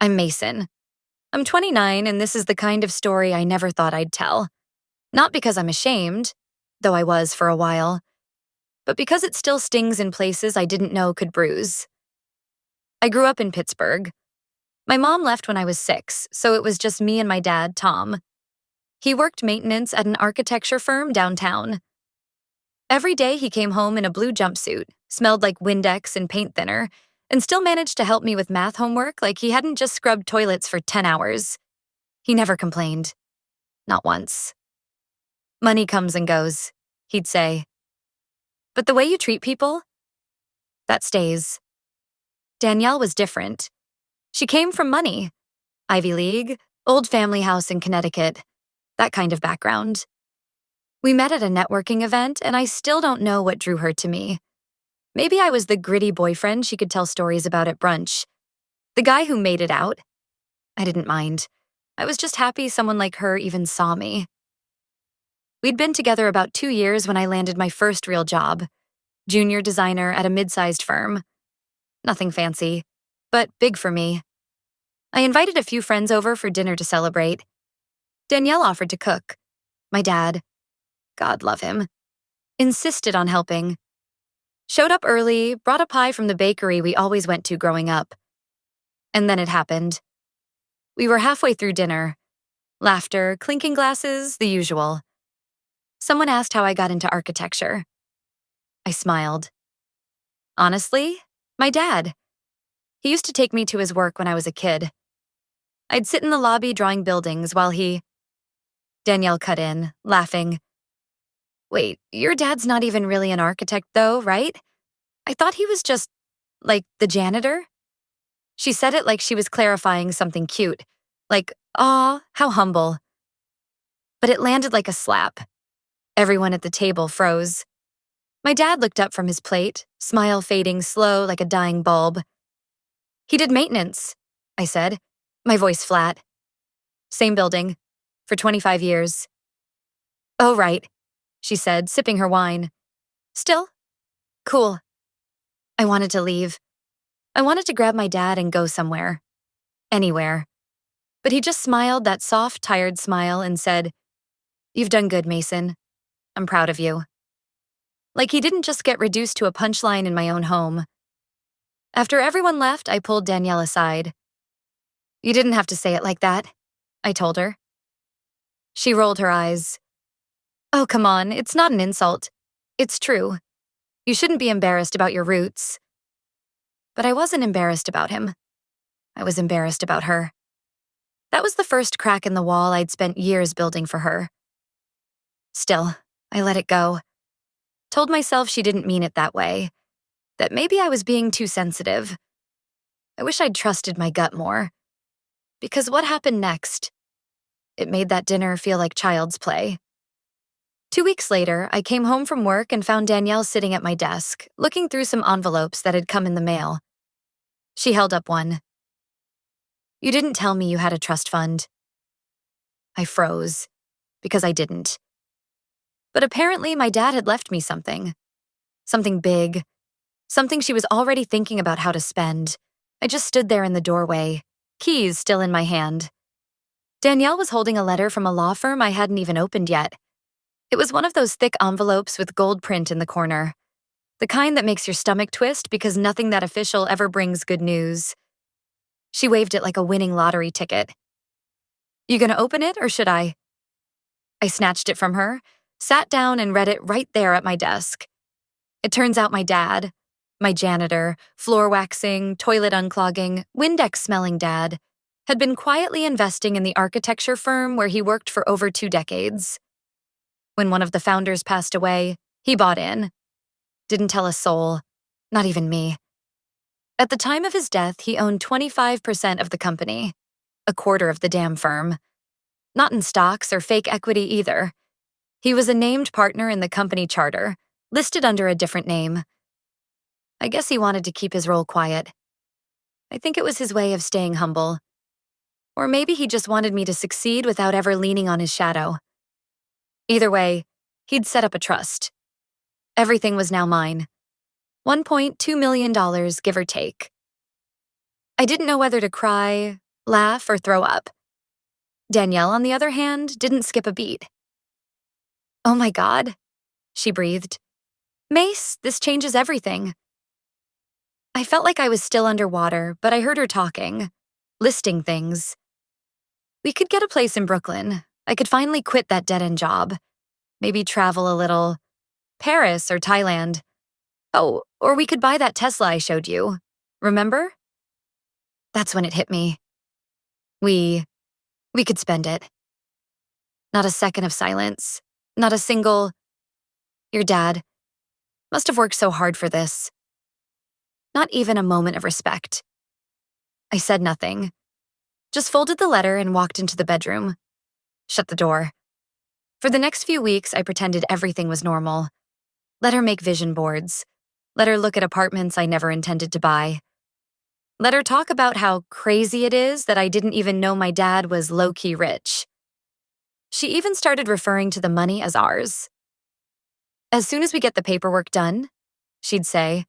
I'm Mason. I'm 29, and this is the kind of story I never thought I'd tell. Not because I'm ashamed, though I was for a while, but because it still stings in places I didn't know could bruise. I grew up in Pittsburgh. My mom left when I was 6, so it was just me and my dad, Tom. He worked maintenance at an architecture firm downtown. Every day he came home in a blue jumpsuit, smelled like Windex and paint thinner, and still managed to help me with math homework like he hadn't just scrubbed toilets for 10 hours. He never complained. Not once. Money comes and goes, he'd say. But the way you treat people, that stays. Danielle was different. She came from money. Ivy League, old family house in Connecticut, that kind of background. We met at a networking event, and I still don't know what drew her to me. Maybe I was the gritty boyfriend she could tell stories about at brunch. The guy who made it out. I didn't mind. I was just happy someone like her even saw me. We'd been together about 2 years when I landed my first real job, junior designer at a mid-sized firm. Nothing fancy, but big for me. I invited a few friends over for dinner to celebrate. Danielle offered to cook. My dad, God love him, insisted on helping. Showed up early, brought a pie from the bakery we always went to growing up. And then it happened. We were halfway through dinner. Laughter, clinking glasses, the usual. Someone asked how I got into architecture. I smiled. Honestly, my dad. He used to take me to his work when I was a kid. I'd sit in the lobby drawing buildings while he... Danielle cut in, laughing. Wait, your dad's not even really an architect though, right? I thought he was just, like, the janitor? She said it like she was clarifying something cute. Like, aw, how humble. But it landed like a slap. Everyone at the table froze. My dad looked up from his plate, smile fading slow like a dying bulb. He did maintenance, I said, my voice flat. Same building, for 25 years. Oh, right, she said, sipping her wine. Still? Cool. I wanted to leave. I wanted to grab my dad and go somewhere. Anywhere. But he just smiled that soft, tired smile and said, "You've done good, Mason. I'm proud of you." Like he didn't just get reduced to a punchline in my own home. After everyone left, I pulled Danielle aside. "You didn't have to say it like that," I told her. She rolled her eyes. "Oh, come on, it's not an insult. It's true. You shouldn't be embarrassed about your roots." But I wasn't embarrassed about him. I was embarrassed about her. That was the first crack in the wall I'd spent years building for her. Still, I let it go. Told myself she didn't mean it that way. That maybe I was being too sensitive. I wish I'd trusted my gut more. Because what happened next? It made that dinner feel like child's play. 2 weeks later, I came home from work and found Danielle sitting at my desk, looking through some envelopes that had come in the mail. She held up one. "You didn't tell me you had a trust fund." I froze, because I didn't. But apparently my dad had left me something. Something big. Something she was already thinking about how to spend. I just stood there in the doorway, keys still in my hand. Danielle was holding a letter from a law firm I hadn't even opened yet. It was one of those thick envelopes with gold print in the corner. The kind that makes your stomach twist because nothing that official ever brings good news. She waved it like a winning lottery ticket. "You gonna open it, or should I?" I snatched it from her, sat down and read it right there at my desk. It turns out my dad, my janitor, floor waxing, toilet unclogging, Windex-smelling dad, had been quietly investing in the architecture firm where he worked for over 2 decades. When one of the founders passed away, he bought in. Didn't tell a soul, not even me. At the time of his death, he owned 25% of the company, a quarter of the damn firm. Not in stocks or fake equity either. He was a named partner in the company charter, listed under a different name. I guess he wanted to keep his role quiet. I think it was his way of staying humble. Or maybe he just wanted me to succeed without ever leaning on his shadow. Either way, he'd set up a trust. Everything was now mine. $1.2 million, give or take. I didn't know whether to cry, laugh, or throw up. Danielle, on the other hand, didn't skip a beat. "Oh my God," she breathed. "Mace, this changes everything." I felt like I was still underwater, but I heard her talking, listing things. We could get a place in Brooklyn. I could finally quit that dead-end job. Maybe travel a little. Paris or Thailand. Oh, or we could buy that Tesla I showed you. Remember? That's when it hit me. We could spend it. Not a second of silence. Not a single, "Your dad must have worked so hard for this." Not even a moment of respect. I said nothing. Just folded the letter and walked into the bedroom. Shut the door. For the next few weeks, I pretended everything was normal. Let her make vision boards. Let her look at apartments I never intended to buy. Let her talk about how crazy it is that I didn't even know my dad was low-key rich. She even started referring to the money as ours. "As soon as we get the paperwork done," she'd say,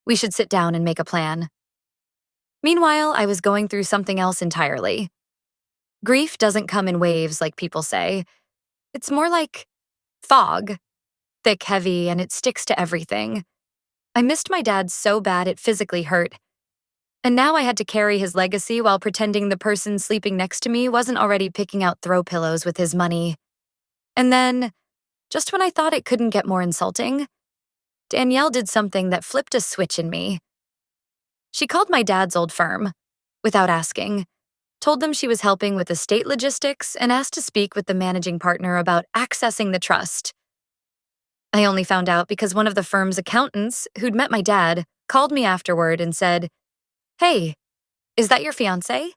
"we should sit down and make a plan." Meanwhile, I was going through something else entirely. Grief doesn't come in waves like people say. It's more like fog. Thick, heavy, and it sticks to everything. I missed my dad so bad it physically hurt. And now I had to carry his legacy while pretending the person sleeping next to me wasn't already picking out throw pillows with his money. And then, just when I thought it couldn't get more insulting, Danielle did something that flipped a switch in me. She called my dad's old firm, without asking, told them she was helping with estate logistics, and asked to speak with the managing partner about accessing the trust. I only found out because one of the firm's accountants, who'd met my dad, called me afterward and said, "Hey, is that your fiancé?"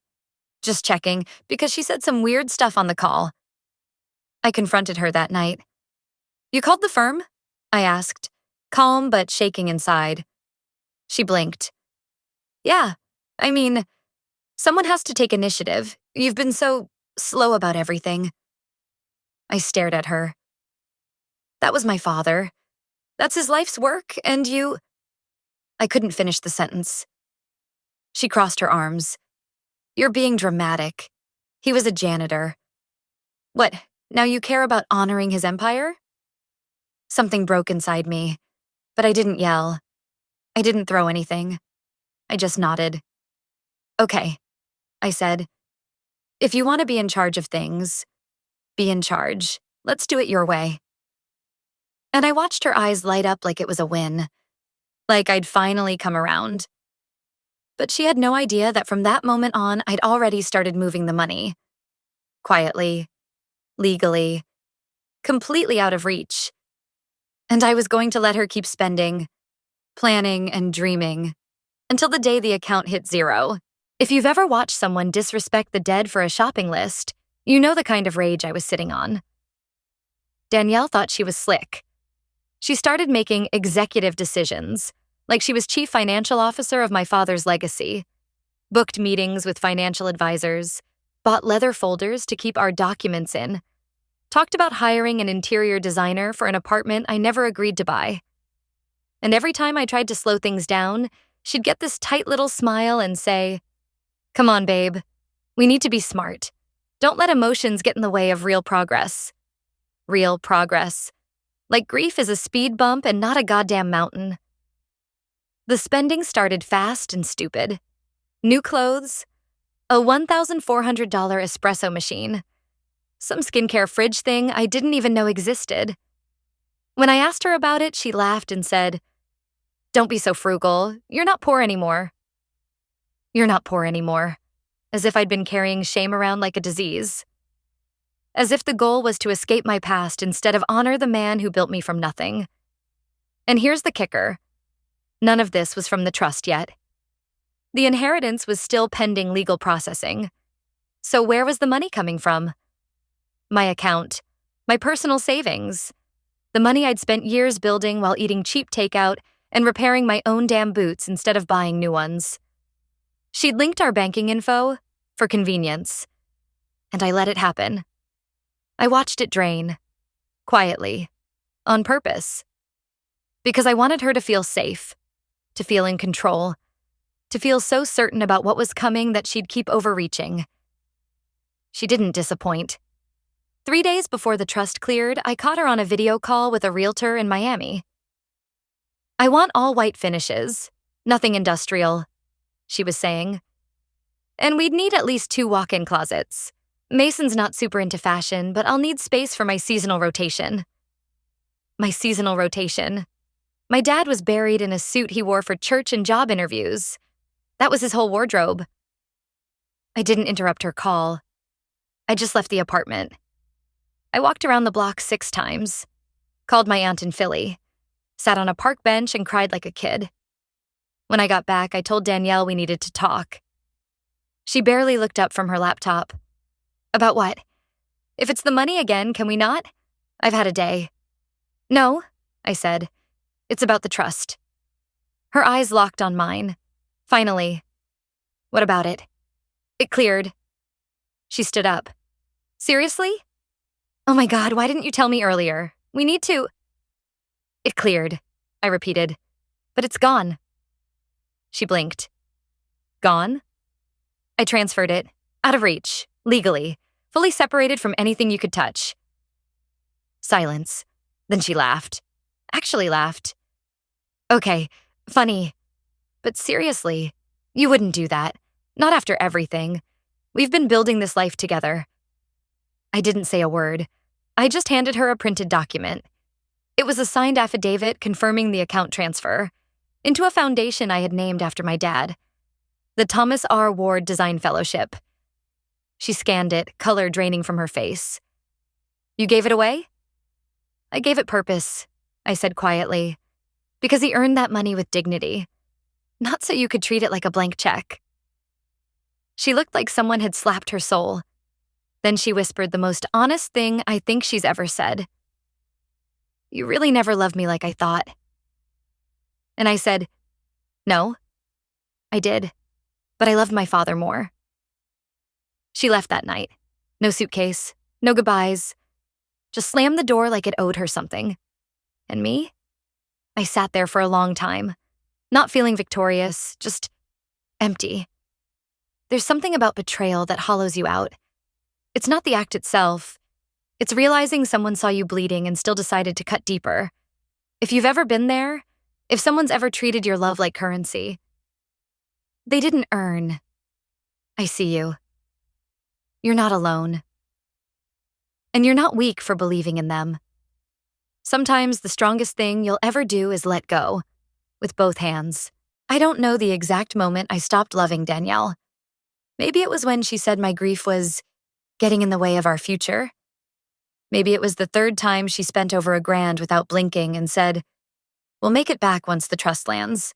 Just checking, because she said some weird stuff on the call. I confronted her that night. "You called the firm?" I asked, calm but shaking inside. She blinked. "Yeah, I mean, someone has to take initiative. You've been so slow about everything." I stared at her. "That was my father. That's his life's work, and you—" I couldn't finish the sentence. She crossed her arms. "You're being dramatic. He was a janitor." "What, now you care about honoring his empire?" Something broke inside me, but I didn't yell. I didn't throw anything. I just nodded. "Okay," I said. "If you want to be in charge of things, be in charge. Let's do it your way." And I watched her eyes light up like it was a win, like I'd finally come around. But she had no idea that from that moment on, I'd already started moving the money. Quietly, legally, completely out of reach. And I was going to let her keep spending, planning, and dreaming, until the day the account hit zero. If you've ever watched someone disrespect the dead for a shopping list, you know the kind of rage I was sitting on. Danielle thought she was slick. She started making executive decisions, like she was chief financial officer of my father's legacy, booked meetings with financial advisors, bought leather folders to keep our documents in, talked about hiring an interior designer for an apartment I never agreed to buy. And every time I tried to slow things down, she'd get this tight little smile and say, "Come on, babe. We need to be smart. Don't let emotions get in the way of real progress." Real progress. Like grief is a speed bump and not a goddamn mountain. The spending started fast and stupid. New clothes, a $1,400 espresso machine, some skincare fridge thing I didn't even know existed. When I asked her about it, she laughed and said, "Don't be so frugal. You're not poor anymore." You're not poor anymore. As if I'd been carrying shame around like a disease. As if the goal was to escape my past instead of honor the man who built me from nothing. And here's the kicker. None of this was from the trust yet. The inheritance was still pending legal processing. So where was the money coming from? My account, my personal savings, the money I'd spent years building while eating cheap takeout and repairing my own damn boots instead of buying new ones. She'd linked our banking info for convenience, and I let it happen. I watched it drain, quietly, on purpose. Because I wanted her to feel safe, to feel in control, to feel so certain about what was coming that she'd keep overreaching. She didn't disappoint. 3 days before the trust cleared, I caught her on a video call with a realtor in Miami. "I want all white finishes, nothing industrial," she was saying. "And we'd need at least 2 walk-in closets. Mason's not super into fashion, but I'll need space for my seasonal rotation." My seasonal rotation. My dad was buried in a suit he wore for church and job interviews. That was his whole wardrobe. I didn't interrupt her call. I just left the apartment. I walked around the block 6 times, called my aunt in Philly, sat on a park bench and cried like a kid. When I got back, I told Danielle we needed to talk. She barely looked up from her laptop. "About what? If it's the money again, can we not? I've had a day." "No," I said. "It's about the trust." Her eyes locked on mine. Finally. "What about it?" "It cleared." She stood up. "Seriously? Oh my God, why didn't you tell me earlier? We need to—" "It cleared," I repeated. "But it's gone." She blinked. "Gone?" "I transferred it. Out of reach. Legally. Fully separated from anything you could touch." Silence. Then she laughed. Actually laughed. "Okay, funny. But seriously, you wouldn't do that. Not after everything. We've been building this life together." I didn't say a word. I just handed her a printed document. It was a signed affidavit confirming the account transfer into a foundation I had named after my dad, the Thomas R. Ward Design Fellowship. She scanned it, color draining from her face. "You gave it away?" "I gave it purpose," I said quietly, "because he earned that money with dignity. Not so you could treat it like a blank check." She looked like someone had slapped her soul. Then she whispered the most honest thing I think she's ever said. "You really never loved me like I thought." And I said, "No, I did, but I loved my father more." She left that night. No suitcase, no goodbyes. Just slammed the door like it owed her something. And me? I sat there for a long time, not feeling victorious, just empty. There's something about betrayal that hollows you out. It's not the act itself. It's realizing someone saw you bleeding and still decided to cut deeper. If you've ever been there, if someone's ever treated your love like currency, they didn't earn. I see you. You're not alone. And you're not weak for believing in them. Sometimes the strongest thing you'll ever do is let go, with both hands. I don't know the exact moment I stopped loving Danielle. Maybe it was when she said my grief was getting in the way of our future. Maybe it was the 3rd time she spent over $1,000 without blinking and said, "We'll make it back once the trust lands."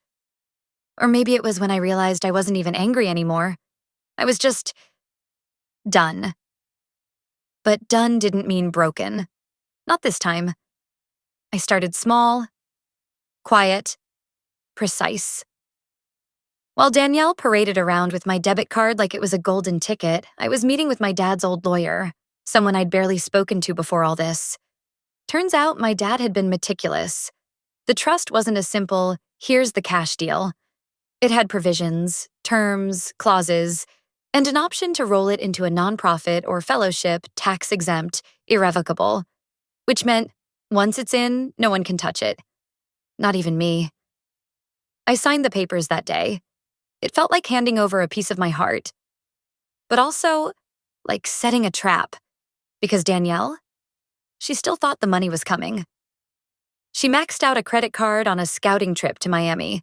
Or maybe it was when I realized I wasn't even angry anymore. I was just done. But done didn't mean broken. Not this time. I started small, quiet, precise. While Danielle paraded around with my debit card like it was a golden ticket, I was meeting with my dad's old lawyer, someone I'd barely spoken to before all this. Turns out my dad had been meticulous. The trust wasn't a simple, "here's the cash" deal. It had provisions, terms, clauses, and an option to roll it into a nonprofit or fellowship, tax-exempt, irrevocable, which meant once it's in, no one can touch it. Not even me. I signed the papers that day. It felt like handing over a piece of my heart, but also like setting a trap, because Danielle, she still thought the money was coming. She maxed out a credit card on a scouting trip to Miami.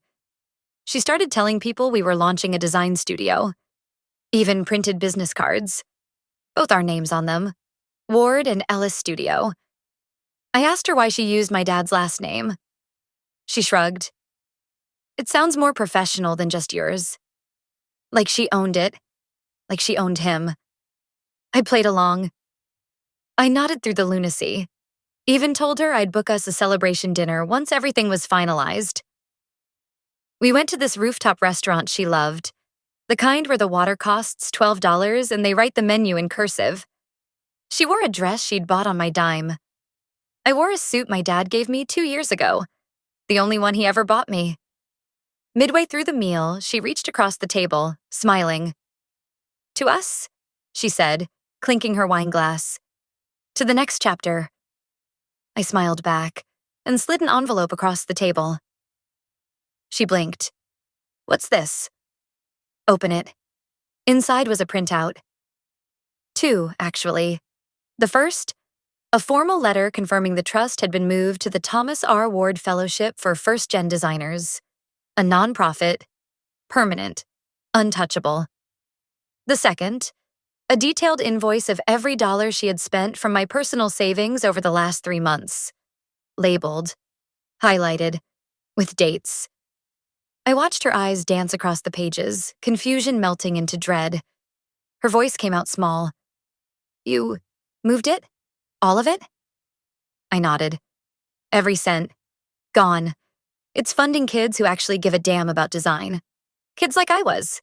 She started telling people we were launching a design studio, even printed business cards, both our names on them, Ward and Ellis Studio. I asked her why she used my dad's last name. She shrugged. "It sounds more professional than just yours." Like she owned it, like she owned him. I played along. I nodded through the lunacy, even told her I'd book us a celebration dinner once everything was finalized. We went to this rooftop restaurant she loved, the kind where the water costs $12 and they write the menu in cursive. She wore a dress she'd bought on my dime. I wore a suit my dad gave me 2 years ago, the only one he ever bought me. Midway through the meal, she reached across the table, smiling. To us, she said, clinking her wine glass. To the next chapter. I smiled back and slid an envelope across the table. She blinked. What's this? Open it. Inside was a printout. Two, actually. The first, a formal letter confirming the trust had been moved to the Thomas R. Ward Fellowship for First-Gen Designers, a nonprofit, permanent, untouchable. The second, a detailed invoice of every dollar she had spent from my personal savings over the last 3 months, labeled, highlighted, with dates. I watched her eyes dance across the pages, confusion melting into dread. Her voice came out small. You moved it? All of it? I nodded. Every cent. Gone. It's funding kids who actually give a damn about design. Kids like I was.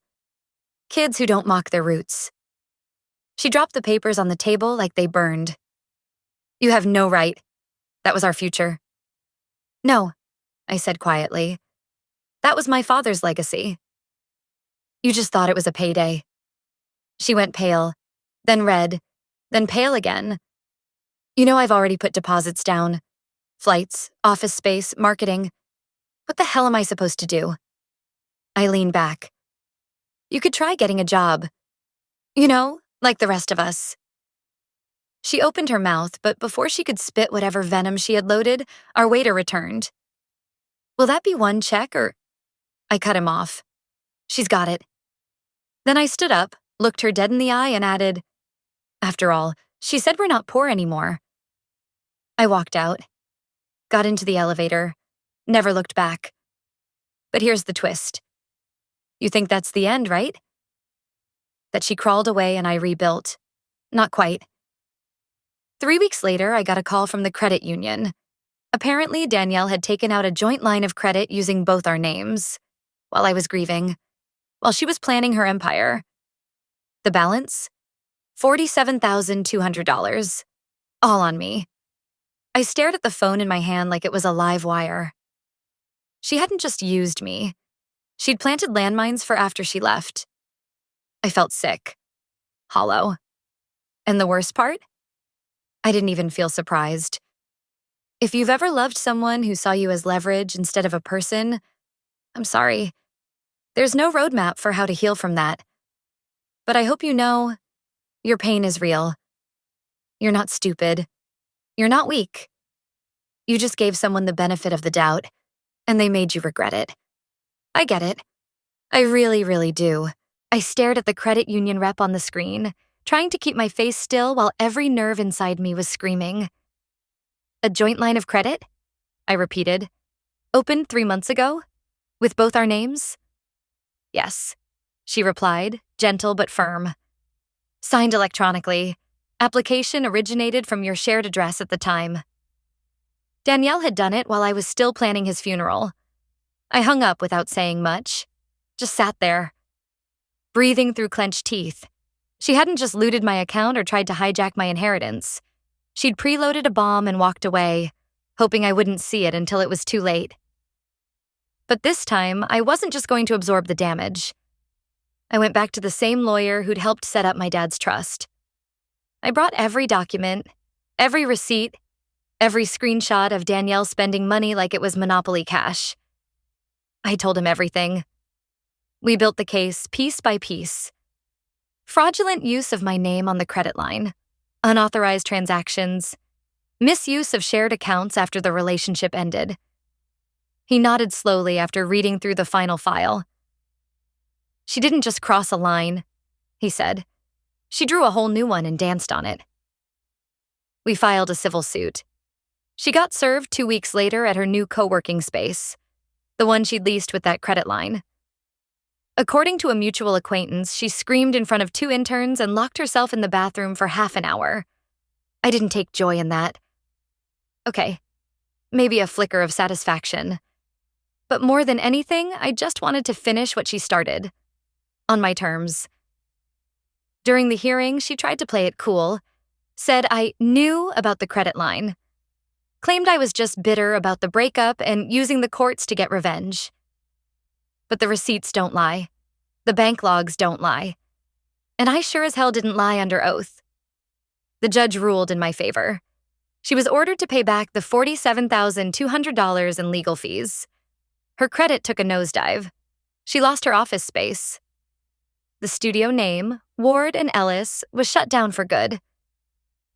Kids who don't mock their roots. She dropped the papers on the table like they burned. You have no right. That was our future. No, I said quietly. That was my father's legacy. You just thought it was a payday. She went pale, then red, then pale again. You know I've already put deposits down. Flights, office space, marketing. What the hell am I supposed to do? I leaned back. You could try getting a job. You know, like the rest of us. She opened her mouth, but before she could spit whatever venom she had loaded, our waiter returned. Will that be one check or... I cut him off. She's got it. Then I stood up, looked her dead in the eye, and added, after all, she said we're not poor anymore. I walked out, got into the elevator, never looked back. But here's the twist. You think that's the end, right? That she crawled away and I rebuilt. Not quite. 3 weeks later, I got a call from the credit union. Apparently, Danielle had taken out a joint line of credit using both our names. While I was grieving. While she was planning her empire. The balance? $47,200. All on me. I stared at the phone in my hand like it was a live wire. She hadn't just used me. She'd planted landmines for after she left. I felt sick. Hollow. And the worst part? I didn't even feel surprised. If you've ever loved someone who saw you as leverage instead of a person, I'm sorry. There's no roadmap for how to heal from that. But I hope you know, your pain is real. You're not stupid. You're not weak. You just gave someone the benefit of the doubt, and they made you regret it. I get it. I really, really do. I stared at the credit union rep on the screen, trying to keep my face still while every nerve inside me was screaming. A joint line of credit? I repeated. Opened 3 months ago? With both our names? Yes, she replied, gentle but firm. Signed electronically. Application originated from your shared address at the time. Danielle had done it while I was still planning his funeral. I hung up without saying much. Just sat there. Breathing through clenched teeth. She hadn't just looted my account or tried to hijack my inheritance. She'd preloaded a bomb and walked away, hoping I wouldn't see it until it was too late. But this time, I wasn't just going to absorb the damage. I went back to the same lawyer who'd helped set up my dad's trust. I brought every document, every receipt, every screenshot of Danielle spending money like it was Monopoly cash. I told him everything. We built the case piece by piece. Fraudulent use of my name on the credit line, unauthorized transactions, misuse of shared accounts after the relationship ended. He nodded slowly after reading through the final file. She didn't just cross a line, he said. She drew a whole new one and danced on it. We filed a civil suit. She got served 2 weeks later at her new co-working space, the one she'd leased with that credit line. According to a mutual acquaintance, she screamed in front of 2 interns and locked herself in the bathroom for half an hour. I didn't take joy in that. Okay, maybe a flicker of satisfaction. But more than anything, I just wanted to finish what she started. On my terms. During the hearing, she tried to play it cool, said I knew about the credit line, claimed I was just bitter about the breakup and using the courts to get revenge. But the receipts don't lie. The bank logs don't lie. And I sure as hell didn't lie under oath. The judge ruled in my favor. She was ordered to pay back the $47,200 in legal fees. Her credit took a nosedive. She lost her office space. The studio name, Ward and Ellis, was shut down for good.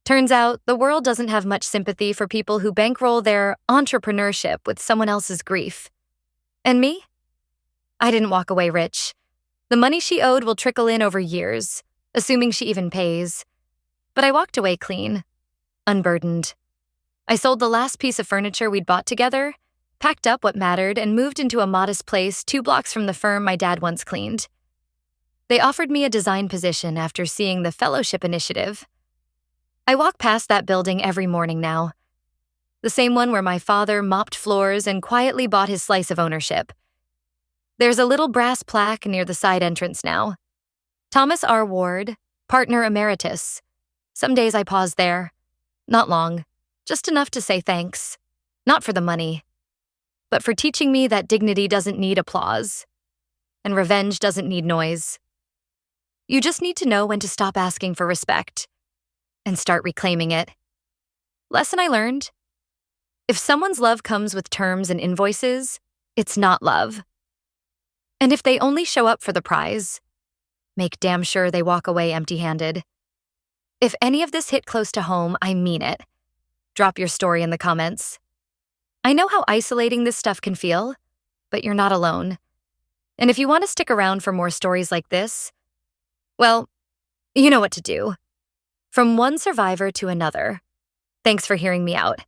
Turns out, the world doesn't have much sympathy for people who bankroll their entrepreneurship with someone else's grief. And me? I didn't walk away rich. The money she owed will trickle in over years, assuming she even pays. But I walked away clean, unburdened. I sold the last piece of furniture we'd bought together, packed up what mattered, and moved into a modest place 2 blocks from the firm my dad once cleaned. They offered me a design position after seeing the fellowship initiative. I walk past that building every morning now. The same one where my father mopped floors and quietly bought his slice of ownership. There's a little brass plaque near the side entrance now. Thomas R. Ward, partner emeritus. Some days I pause there. Not long, just enough to say thanks. Not for the money, but for teaching me that dignity doesn't need applause, and revenge doesn't need noise. You just need to know when to stop asking for respect and start reclaiming it. Lesson I learned: if someone's love comes with terms and invoices, it's not love. And if they only show up for the prize, make damn sure they walk away empty-handed. If any of this hit close to home, I mean it. Drop your story in the comments. I know how isolating this stuff can feel, but you're not alone. And if you want to stick around for more stories like this, well, you know what to do. From one survivor to another. Thanks for hearing me out.